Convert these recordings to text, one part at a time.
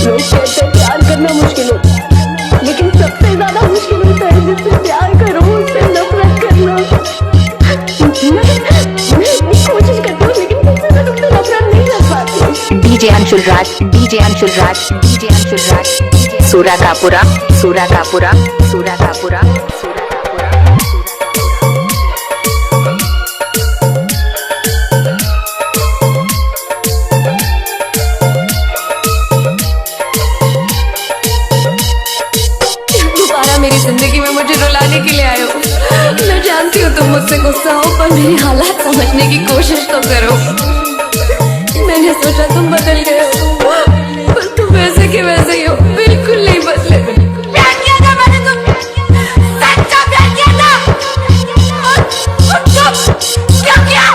लोग कहते हैं प्यार करना मुश्किल होता है, लेकिन सबसे ज्यादा मुश्किल होता है जिससे प्यार करो उससे नफरत करना। मैं इतनी कोशिश करती हूँ लेकिन सबसे ज्यादा तुमसे नफरत नहीं कर पाती। डीजे अंशुल राज, डीजे अंशुल राज, डीजे अंशुल राज, सूरा कापुरा, सूरा कापुरा, सूरा कापुरा, सूरा कापुरा। दोबारा मेरी जिंदगी में मुझे रुलाने के लिए आए हो। मैं जानती हूँ तुम मुझसे गुस्सा हो, पर मेरी हालात समझने की कोशिश तो करो। मैंने सोचा तुम बदल गए हो, पर तुम वैसे के वैसे ही हो, बिल्कुल नहीं बदले। प्यार किया था मैंने तुमसे, सच्चा प्यार किया था। और तुम क्या किया?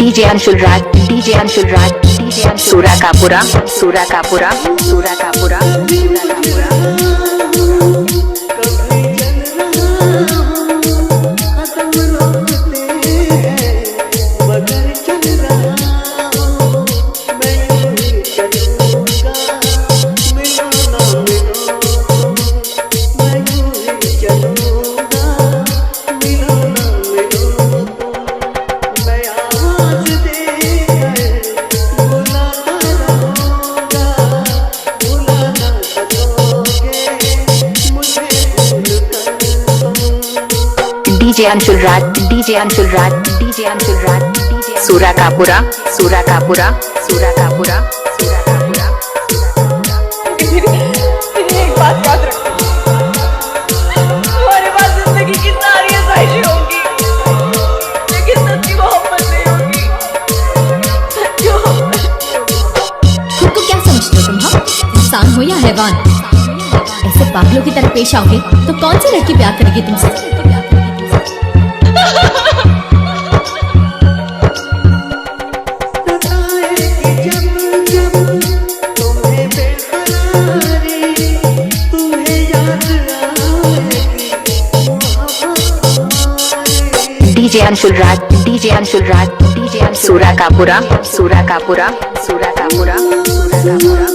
डीजे अंशुल राज, डीजे अंशुल राज, डीजे अंशुल, सूरा कापुरा, सूरा कापुरा, सूरा कापुरा, सूरा कापुरा। डीजे अंशुल राज, डीजे अंशुल राज, डीजे अंशुल राज, डीजे, सूरा कापुरा, सूरा कापुरा, सूरा कापुरा, सूरा कापुरा। एक बात याद रखो, हमारे पास जिंदगी की सारी आसाइशें होंगी, लेकिन सच्ची मोहब्बत नहीं होगी। सच्ची मोहब्बत। खुद को क्या समझते हो तुम? हम इंसान हो या हैवान? ऐसे पागलों की तरह पेश आओगे तो कौन सी लड़की प्यार करेगी तुमसे? डीजे अंशुल राज, डीजे अंशुल राज, डीजे अंशुल, सूरा कापुरा, सूरा कापुरा, सूरा कापुरा, सूरा कापुरा।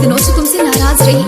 दिनों से तुमसे नाराज रही,